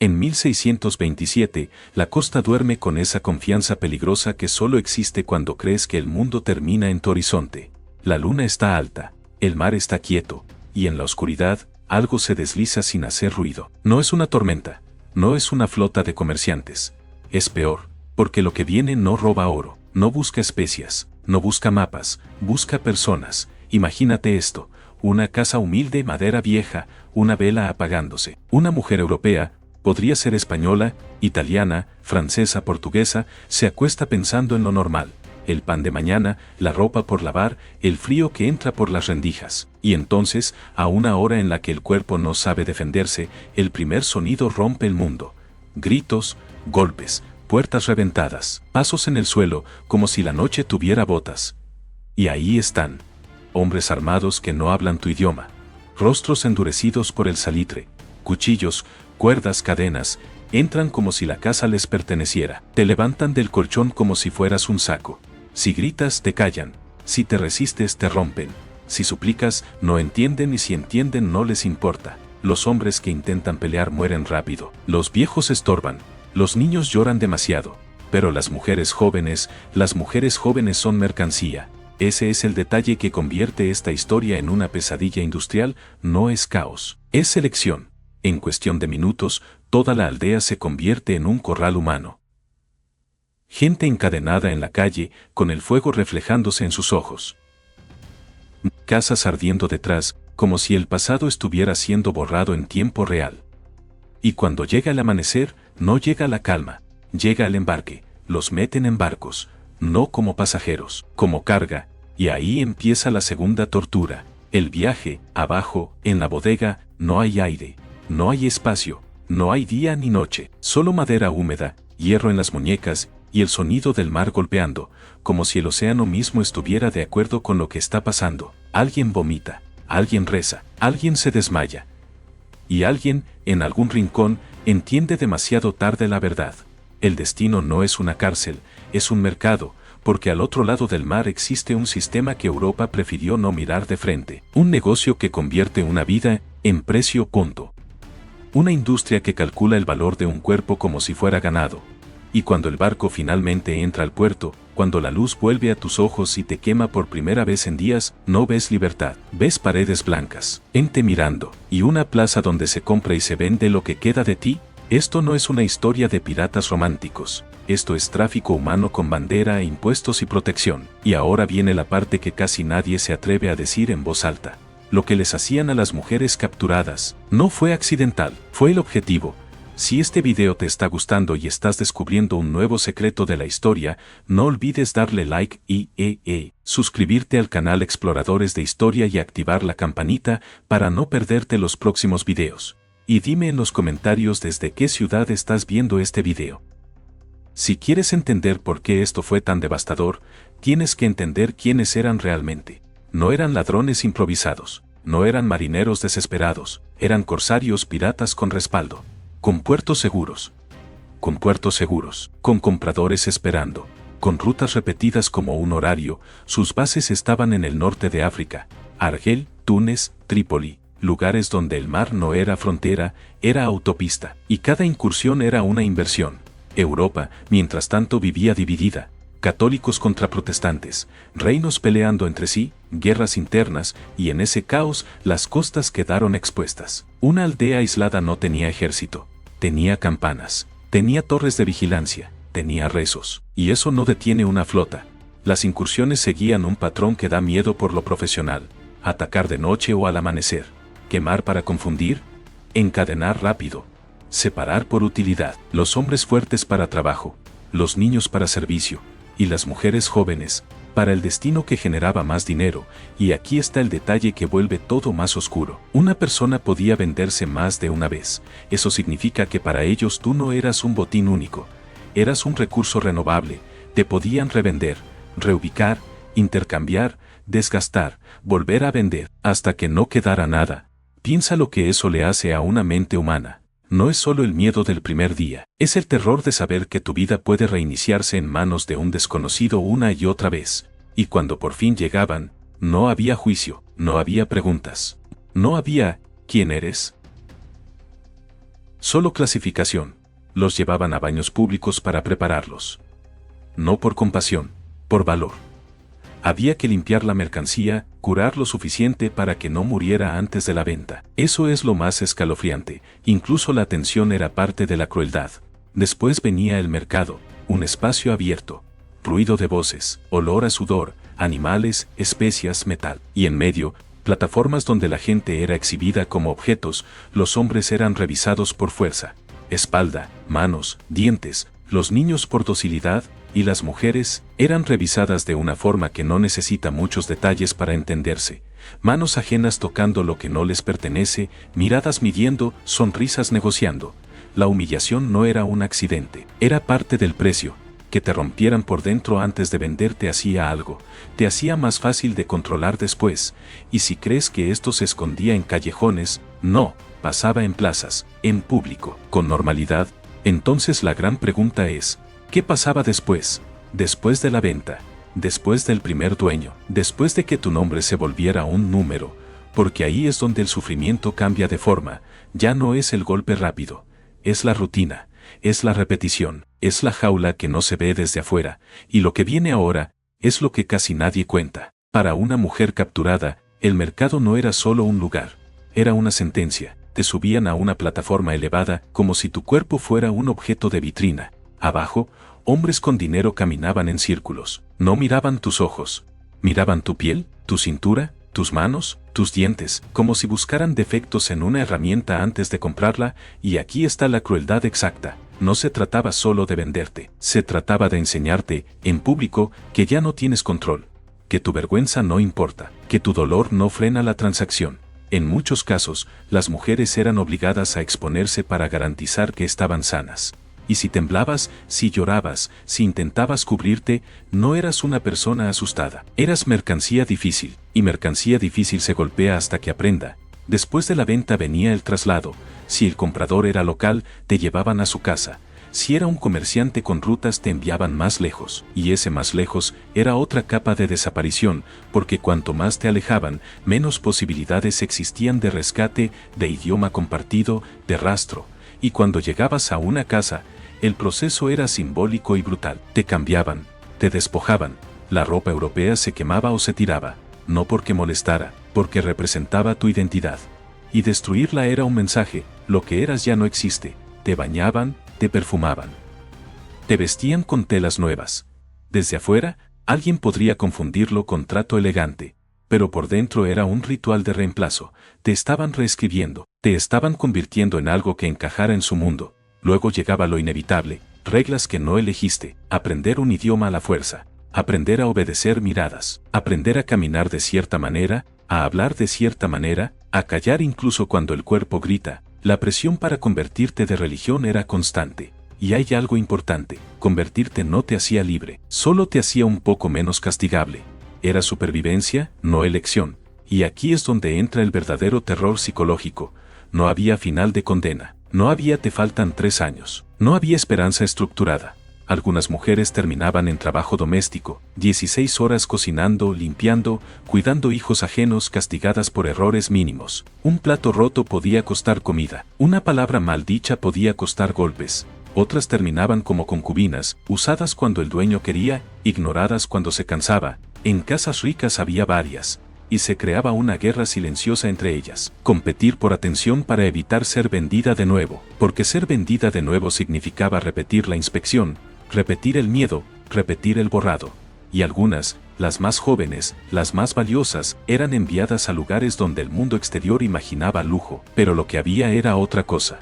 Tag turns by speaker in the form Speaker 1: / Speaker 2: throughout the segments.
Speaker 1: En 1627, la costa duerme con esa confianza peligrosa que solo existe cuando crees que el mundo termina en tu horizonte. La luna está alta, el mar está quieto, y en la oscuridad, algo se desliza sin hacer ruido. No es una tormenta, no es una flota de comerciantes. Es peor, porque lo que viene no roba oro, no busca especias, no busca mapas, busca personas. Imagínate esto, una casa humilde, madera vieja, una vela apagándose. Una mujer europea, podría ser española, italiana, francesa, portuguesa, se acuesta pensando en lo normal. El pan de mañana, la ropa por lavar, el frío que entra por las rendijas. Y entonces, a una hora en la que el cuerpo no sabe defenderse, el primer sonido rompe el mundo. Gritos, golpes, puertas reventadas, pasos en el suelo, como si la noche tuviera botas. Y ahí están. Hombres armados que no hablan tu idioma. Rostros endurecidos por el salitre. Cuchillos, cuerdas, cadenas, entran como si la casa les perteneciera. Te levantan del colchón como si fueras un saco. Si gritas, te callan. Si te resistes, te rompen. Si suplicas, no entienden, y si entienden, no les importa. Los hombres que intentan pelear mueren rápido. Los viejos estorban. Los niños lloran demasiado. Pero las mujeres jóvenes son mercancía. Ese es el detalle que convierte esta historia en una pesadilla industrial. No es caos, es selección. En cuestión de minutos, toda la aldea se convierte en un corral humano. Gente encadenada en la calle, con el fuego reflejándose en sus ojos. Casas ardiendo detrás, como si el pasado estuviera siendo borrado en tiempo real. Y cuando llega el amanecer, no llega la calma, llega el embarque. Los meten en barcos, no como pasajeros, como carga, y ahí empieza la segunda tortura. El viaje, abajo, en la bodega, no hay aire. No hay espacio, no hay día ni noche, solo madera húmeda, hierro en las muñecas, y el sonido del mar golpeando, como si el océano mismo estuviera de acuerdo con lo que está pasando. Alguien vomita, alguien reza, alguien se desmaya. Y alguien, en algún rincón, entiende demasiado tarde la verdad. El destino no es una cárcel, es un mercado, porque al otro lado del mar existe un sistema que Europa prefirió no mirar de frente. Un negocio que convierte una vida en precio punto. Una industria que calcula el valor de un cuerpo como si fuera ganado. Y cuando el barco finalmente entra al puerto, cuando la luz vuelve a tus ojos y te quema por primera vez en días, no ves libertad. Ves paredes blancas, gente mirando, y una plaza donde se compra y se vende lo que queda de ti. Esto no es una historia de piratas románticos. Esto es tráfico humano con bandera, impuestos y protección. Y ahora viene la parte que casi nadie se atreve a decir en voz alta. Lo que les hacían a las mujeres capturadas no fue accidental, fue el objetivo. Si este video te está gustando y estás descubriendo un nuevo secreto de la historia, no olvides darle like y suscribirte al canal Exploradores de Historia y activar la campanita para no perderte los próximos videos. Y dime en los comentarios desde qué ciudad estás viendo este video. Si quieres entender por qué esto fue tan devastador, tienes que entender quiénes eran realmente. No eran ladrones improvisados, no eran marineros desesperados, eran corsarios piratas con respaldo, con puertos seguros, con compradores esperando, con rutas repetidas como un horario. Sus bases estaban en el norte de África, Argel, Túnez, Trípoli, lugares donde el mar no era frontera, era autopista, y cada incursión era una inversión. Europa, mientras tanto, vivía dividida. Católicos contra protestantes, reinos peleando entre sí, guerras internas, y en ese caos las costas quedaron expuestas. Una aldea aislada no tenía ejército, tenía campanas, tenía torres de vigilancia, tenía rezos, y eso no detiene una flota. Las incursiones seguían un patrón que da miedo por lo profesional: atacar de noche o al amanecer, quemar para confundir, encadenar rápido, separar por utilidad, los hombres fuertes para trabajo, los niños para servicio, y las mujeres jóvenes, para el destino que generaba más dinero. Y aquí está el detalle que vuelve todo más oscuro. Una persona podía venderse más de una vez. Eso significa que para ellos tú no eras un botín único, eras un recurso renovable. Te podían revender, reubicar, intercambiar, desgastar, volver a vender, hasta que no quedara nada. Piensa lo que eso le hace a una mente humana. No es solo el miedo del primer día, es el terror de saber que tu vida puede reiniciarse en manos de un desconocido una y otra vez. Y cuando por fin llegaban, no había juicio, no había preguntas, no había ¿quién eres? Solo clasificación. Los llevaban a baños públicos para prepararlos. No por compasión, por valor. Había que limpiar la mercancía, curar lo suficiente para que no muriera antes de la venta. Eso es lo más escalofriante. Incluso la atención era parte de la crueldad. Después venía el mercado, un espacio abierto, ruido de voces, olor a sudor, animales, especias, metal. Y en medio, plataformas donde la gente era exhibida como objetos, los hombres eran revisados por fuerza, espalda, manos, dientes, los niños por docilidad, y las mujeres eran revisadas de una forma que no necesita muchos detalles para entenderse. Manos ajenas tocando lo que no les pertenece, miradas midiendo, sonrisas negociando. La humillación no era un accidente, era parte del precio. Que te rompieran por dentro antes de venderte hacía algo, te hacía más fácil de controlar después, y si crees que esto se escondía en callejones, no, pasaba en plazas, en público, con normalidad. Entonces la gran pregunta es, ¿qué pasaba después? Después de la venta, después del primer dueño, después de que tu nombre se volviera un número, porque ahí es donde el sufrimiento cambia de forma, ya no es el golpe rápido, es la rutina, es la repetición, es la jaula que no se ve desde afuera, y lo que viene ahora, es lo que casi nadie cuenta. Para una mujer capturada, el mercado no era solo un lugar, era una sentencia. Te subían a una plataforma elevada como si tu cuerpo fuera un objeto de vitrina. Abajo, hombres con dinero caminaban en círculos. No miraban tus ojos. Miraban tu piel, tu cintura, tus manos, tus dientes, como si buscaran defectos en una herramienta antes de comprarla, y aquí está la crueldad exacta. No se trataba solo de venderte, se trataba de enseñarte, en público, que ya no tienes control, que tu vergüenza no importa, que tu dolor no frena la transacción. En muchos casos, las mujeres eran obligadas a exponerse para garantizar que estaban sanas. Y si temblabas, si llorabas, si intentabas cubrirte, no eras una persona asustada. Eras mercancía difícil, y mercancía difícil se golpea hasta que aprenda. Después de la venta venía el traslado. Si el comprador era local, te llevaban a su casa. Si era un comerciante con rutas, te enviaban más lejos. Y ese más lejos era otra capa de desaparición, porque cuanto más te alejaban, menos posibilidades existían de rescate, de idioma compartido, de rastro. Y cuando llegabas a una casa, el proceso era simbólico y brutal. Te cambiaban, te despojaban, la ropa europea se quemaba o se tiraba, no porque molestara, porque representaba tu identidad. Y destruirla era un mensaje, lo que eras ya no existe. Te bañaban, te perfumaban. Te vestían con telas nuevas. Desde afuera, alguien podría confundirlo con trato elegante, pero por dentro era un ritual de reemplazo. Te estaban reescribiendo, te estaban convirtiendo en algo que encajara en su mundo. Luego llegaba lo inevitable, reglas que no elegiste, aprender un idioma a la fuerza, aprender a obedecer miradas, aprender a caminar de cierta manera, a hablar de cierta manera, a callar incluso cuando el cuerpo grita. La presión para convertirte de religión era constante. Y hay algo importante, convertirte no te hacía libre, solo te hacía un poco menos castigable. Era supervivencia, no elección. Y aquí es donde entra el verdadero terror psicológico. No había final de condena. No había te faltan 3 años. No había esperanza estructurada. Algunas mujeres terminaban en trabajo doméstico, 16 horas cocinando, limpiando, cuidando hijos ajenos, castigadas por errores mínimos. Un plato roto podía costar comida. Una palabra mal dicha podía costar golpes. Otras terminaban como concubinas, usadas cuando el dueño quería, ignoradas cuando se cansaba. En casas ricas había varias, y se creaba una guerra silenciosa entre ellas. Competir por atención para evitar ser vendida de nuevo, porque ser vendida de nuevo significaba repetir la inspección, repetir el miedo, repetir el borrado. Y algunas, las más jóvenes, las más valiosas, eran enviadas a lugares donde el mundo exterior imaginaba lujo, pero lo que había era otra cosa.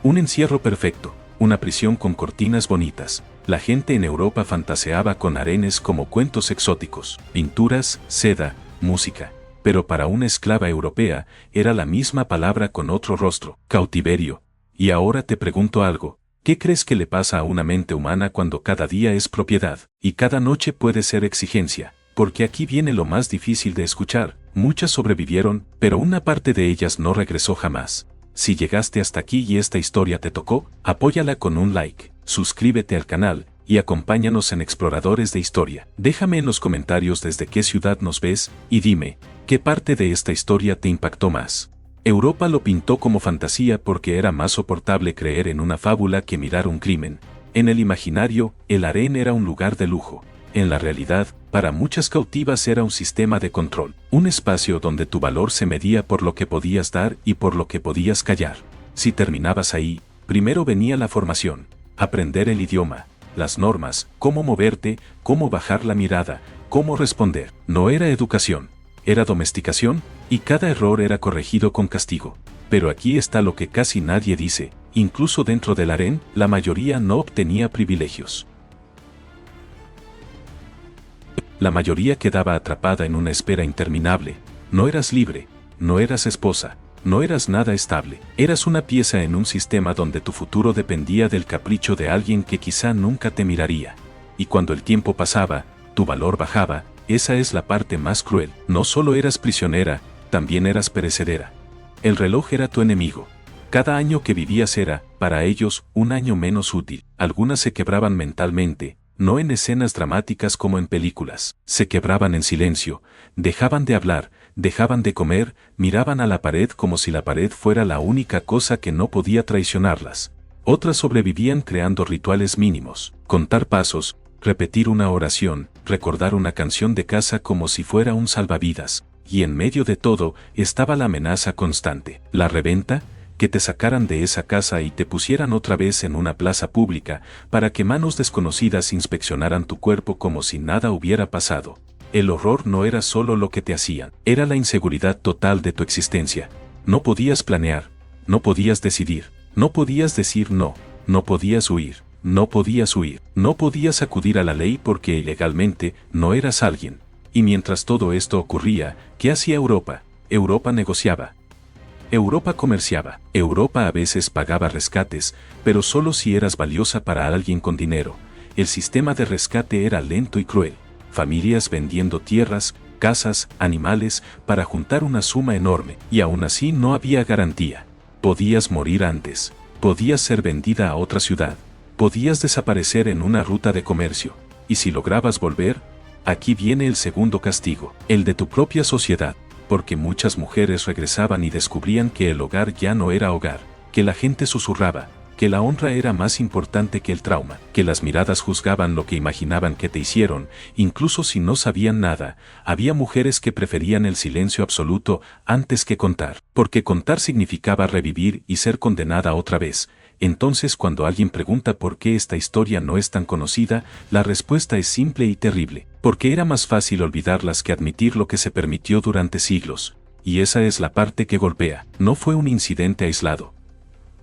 Speaker 1: Un encierro perfecto, una prisión con cortinas bonitas. La gente en Europa fantaseaba con harenes como cuentos exóticos, pinturas, seda, música. Pero para una esclava europea, era la misma palabra con otro rostro, cautiverio. Y ahora te pregunto algo. ¿Qué crees que le pasa a una mente humana cuando cada día es propiedad, y cada noche puede ser exigencia? Porque aquí viene lo más difícil de escuchar. Muchas sobrevivieron, pero una parte de ellas no regresó jamás. Si llegaste hasta aquí y esta historia te tocó, apóyala con un like, suscríbete al canal, y acompáñanos en Exploradores de Historia. Déjame en los comentarios desde qué ciudad nos ves, y dime, ¿qué parte de esta historia te impactó más? Europa lo pintó como fantasía porque era más soportable creer en una fábula que mirar un crimen. En el imaginario, el harén era un lugar de lujo. En la realidad, para muchas cautivas era un sistema de control, un espacio donde tu valor se medía por lo que podías dar y por lo que podías callar. Si terminabas ahí, primero venía la formación, aprender el idioma, las normas, cómo moverte, cómo bajar la mirada, cómo responder. No era educación, era domesticación, y cada error era corregido con castigo. Pero aquí está lo que casi nadie dice, incluso dentro del harén, la mayoría no obtenía privilegios. La mayoría quedaba atrapada en una espera interminable. No eras libre, no eras esposa, no eras nada estable. Eras una pieza en un sistema donde tu futuro dependía del capricho de alguien que quizá nunca te miraría. Y cuando el tiempo pasaba, tu valor bajaba. Esa es la parte más cruel. No solo eras prisionera, también eras perecedera. El reloj era tu enemigo. Cada año que vivías era, para ellos, un año menos útil. Algunas se quebraban mentalmente, no en escenas dramáticas como en películas. Se quebraban en silencio, dejaban de hablar, dejaban de comer, miraban a la pared como si la pared fuera la única cosa que no podía traicionarlas. Otras sobrevivían creando rituales mínimos, contar pasos, repetir una oración, recordar una canción de casa como si fuera un salvavidas. Y en medio de todo estaba la amenaza constante. La reventa, que te sacaran de esa casa y te pusieran otra vez en una plaza pública para que manos desconocidas inspeccionaran tu cuerpo como si nada hubiera pasado. El horror no era solo lo que te hacían, era la inseguridad total de tu existencia. No podías planear, no podías decidir, no podías decir no, no podías huir, no podías huir, no podías acudir a la ley porque ilegalmente no eras alguien. Y mientras todo esto ocurría, ¿qué hacía Europa? Europa negociaba. Europa comerciaba. Europa a veces pagaba rescates, pero solo si eras valiosa para alguien con dinero. El sistema de rescate era lento y cruel. Familias vendiendo tierras, casas, animales, para juntar una suma enorme, y aún así no había garantía. Podías morir antes. Podías ser vendida a otra ciudad. Podías desaparecer en una ruta de comercio. Y si lograbas volver, aquí viene el segundo castigo, el de tu propia sociedad. Porque muchas mujeres regresaban y descubrían que el hogar ya no era hogar, que la gente susurraba, que la honra era más importante que el trauma, que las miradas juzgaban lo que imaginaban que te hicieron, incluso si no sabían nada. Había mujeres que preferían el silencio absoluto antes que contar, porque contar significaba revivir y ser condenada otra vez. Entonces cuando alguien pregunta por qué esta historia no es tan conocida, la respuesta es simple y terrible, porque era más fácil olvidarlas que admitir lo que se permitió durante siglos. Y esa es la parte que golpea. No fue un incidente aislado.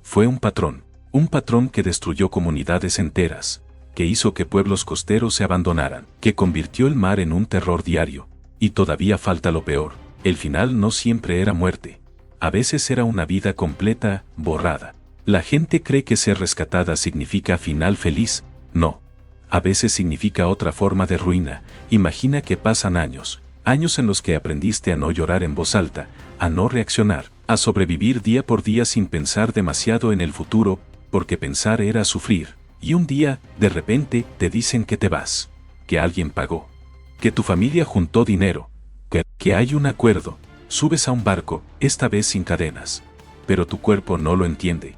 Speaker 1: Fue un patrón que destruyó comunidades enteras, que hizo que pueblos costeros se abandonaran, que convirtió el mar en un terror diario. Y todavía falta lo peor. El final no siempre era muerte. A veces era una vida completa, borrada. La gente cree que ser rescatada significa final feliz. No. A veces significa otra forma de ruina. Imagina que pasan años en los que aprendiste a no llorar en voz alta, a no reaccionar, a sobrevivir día por día sin pensar demasiado en el futuro, porque pensar era sufrir. Y un día, de repente, te dicen que te vas, que alguien pagó, que tu familia juntó dinero, que hay un acuerdo, subes a un barco, esta vez sin cadenas. Pero tu cuerpo no lo entiende.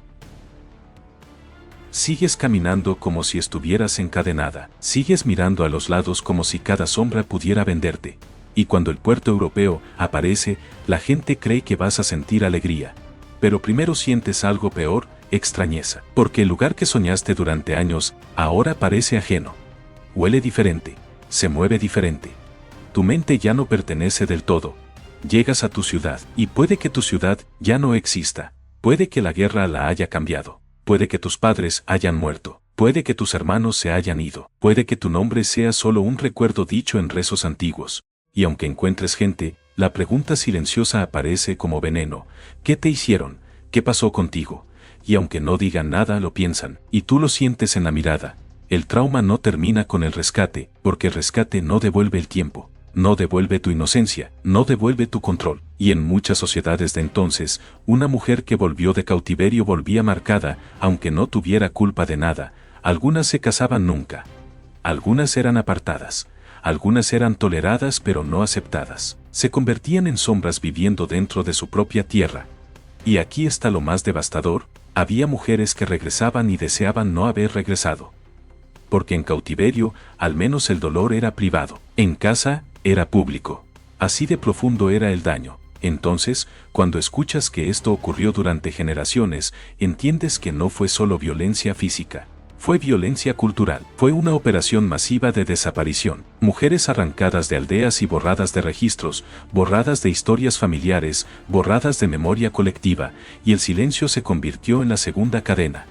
Speaker 1: Sigues caminando como si estuvieras encadenada. Sigues mirando a los lados como si cada sombra pudiera venderte. Y cuando el puerto europeo aparece, la gente cree que vas a sentir alegría. Pero primero sientes algo peor, extrañeza. Porque el lugar que soñaste durante años, ahora parece ajeno. Huele diferente. Se mueve diferente. Tu mente ya no pertenece del todo. Llegas a tu ciudad, y puede que tu ciudad ya no exista. Puede que la guerra la haya cambiado. Puede que tus padres hayan muerto, puede que tus hermanos se hayan ido, puede que tu nombre sea solo un recuerdo dicho en rezos antiguos. Y aunque encuentres gente, la pregunta silenciosa aparece como veneno. ¿Qué te hicieron? ¿Qué pasó contigo? Y aunque no digan nada, lo piensan, y tú lo sientes en la mirada. El trauma no termina con el rescate, porque el rescate no devuelve el tiempo. No devuelve tu inocencia, no devuelve tu control. Y en muchas sociedades de entonces, una mujer que volvió de cautiverio volvía marcada, aunque no tuviera culpa de nada. Algunas se casaban nunca. Algunas eran apartadas. Algunas eran toleradas pero no aceptadas. Se convertían en sombras viviendo dentro de su propia tierra. Y aquí está lo más devastador, había mujeres que regresaban y deseaban no haber regresado. Porque en cautiverio, al menos el dolor era privado, en casa, era público. Así de profundo era el daño. Entonces, cuando escuchas que esto ocurrió durante generaciones, entiendes que no fue solo violencia física. Fue violencia cultural. Fue una operación masiva de desaparición. Mujeres arrancadas de aldeas y borradas de registros, borradas de historias familiares, borradas de memoria colectiva, y el silencio se convirtió en la segunda cadena.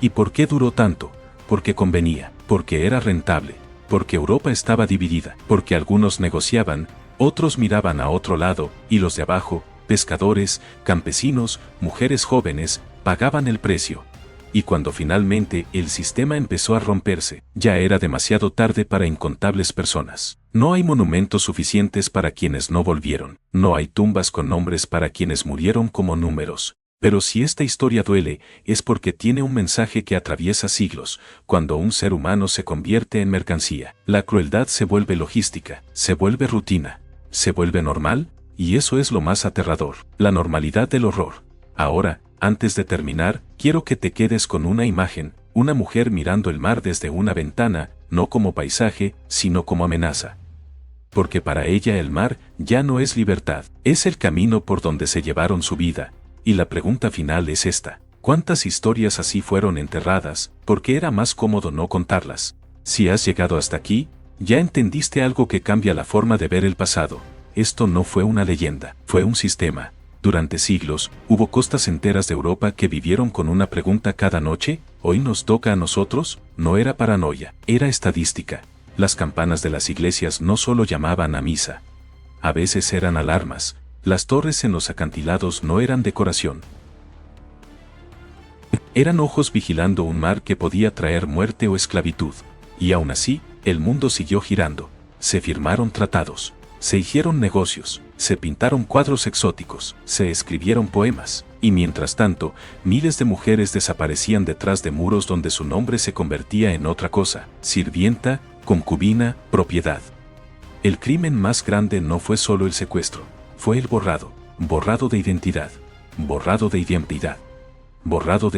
Speaker 1: ¿Y por qué duró tanto? Porque convenía, porque era rentable, porque Europa estaba dividida, porque algunos negociaban, otros miraban a otro lado, y los de abajo, pescadores, campesinos, mujeres jóvenes, pagaban el precio. Y cuando finalmente el sistema empezó a romperse, ya era demasiado tarde para incontables personas. No hay monumentos suficientes para quienes no volvieron, no hay tumbas con nombres para quienes murieron como números. Pero si esta historia duele, es porque tiene un mensaje que atraviesa siglos. Cuando un ser humano se convierte en mercancía, la crueldad se vuelve logística, se vuelve rutina, se vuelve normal, y eso es lo más aterrador, la normalidad del horror. Ahora, antes de terminar, quiero que te quedes con una imagen, una mujer mirando el mar desde una ventana, no como paisaje, sino como amenaza. Porque para ella el mar ya no es libertad, es el camino por donde se llevaron su vida. Y la pregunta final es esta: ¿cuántas historias así fueron enterradas, porque era más cómodo no contarlas? Si has llegado hasta aquí, ya entendiste algo que cambia la forma de ver el pasado. Esto no fue una leyenda, fue un sistema. Durante siglos, hubo costas enteras de Europa que vivieron con una pregunta cada noche: ¿hoy nos toca a nosotros? No era paranoia, era estadística. Las campanas de las iglesias no solo llamaban a misa. A veces eran alarmas. Las torres en los acantilados no eran decoración. Eran ojos vigilando un mar que podía traer muerte o esclavitud. Y aún así, el mundo siguió girando. Se firmaron tratados. Se hicieron negocios. Se pintaron cuadros exóticos. Se escribieron poemas. Y mientras tanto, miles de mujeres desaparecían detrás de muros donde su nombre se convertía en otra cosa: sirvienta, concubina, propiedad. El crimen más grande no fue solo el secuestro. Fue el borrado de identidad, borrado de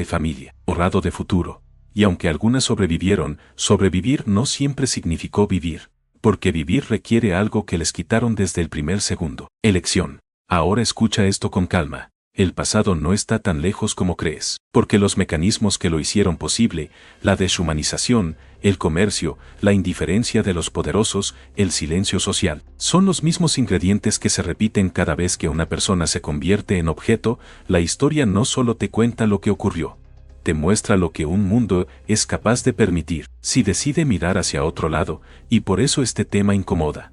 Speaker 1: familia, borrado de futuro. Y aunque algunas sobrevivieron, sobrevivir no siempre significó vivir, porque vivir requiere algo que les quitaron desde el primer segundo: elección. Ahora escucha esto con calma. El pasado no está tan lejos como crees, porque los mecanismos que lo hicieron posible, la deshumanización, el comercio, la indiferencia de los poderosos, el silencio social, son los mismos ingredientes que se repiten cada vez que una persona se convierte en objeto. La historia no solo te cuenta lo que ocurrió, te muestra lo que un mundo es capaz de permitir si decide mirar hacia otro lado, y por eso este tema incomoda.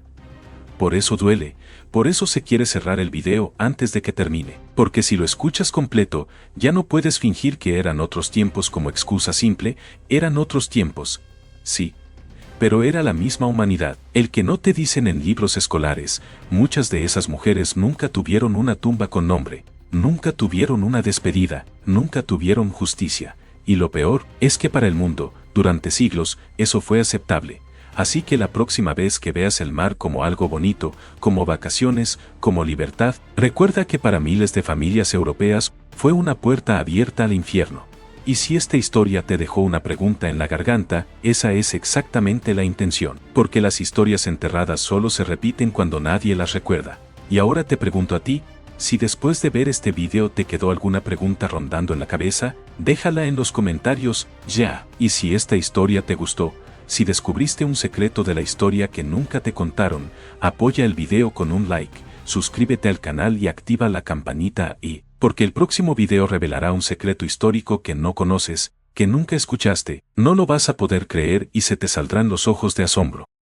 Speaker 1: Por eso duele, por eso se quiere cerrar el video antes de que termine, porque si lo escuchas completo, ya no puedes fingir que eran otros tiempos como excusa simple. Eran otros tiempos, sí, pero era la misma humanidad. El que no te dicen en libros escolares: muchas de esas mujeres nunca tuvieron una tumba con nombre, nunca tuvieron una despedida, nunca tuvieron justicia. Y lo peor es que para el mundo, durante siglos, eso fue aceptable. Así que la próxima vez que veas el mar como algo bonito, como vacaciones, como libertad, recuerda que para miles de familias europeas fue una puerta abierta al infierno. Y si esta historia te dejó una pregunta en la garganta, esa es exactamente la intención, porque las historias enterradas solo se repiten cuando nadie las recuerda. Y ahora te pregunto a ti: si después de ver este video te quedó alguna pregunta rondando en la cabeza, déjala en los comentarios ya. Y si esta historia te gustó, si descubriste un secreto de la historia que nunca te contaron, apoya el video con un like, suscríbete al canal y activa la campanita porque el próximo video revelará un secreto histórico que no conoces, que nunca escuchaste. No lo vas a poder creer y se te saldrán los ojos de asombro.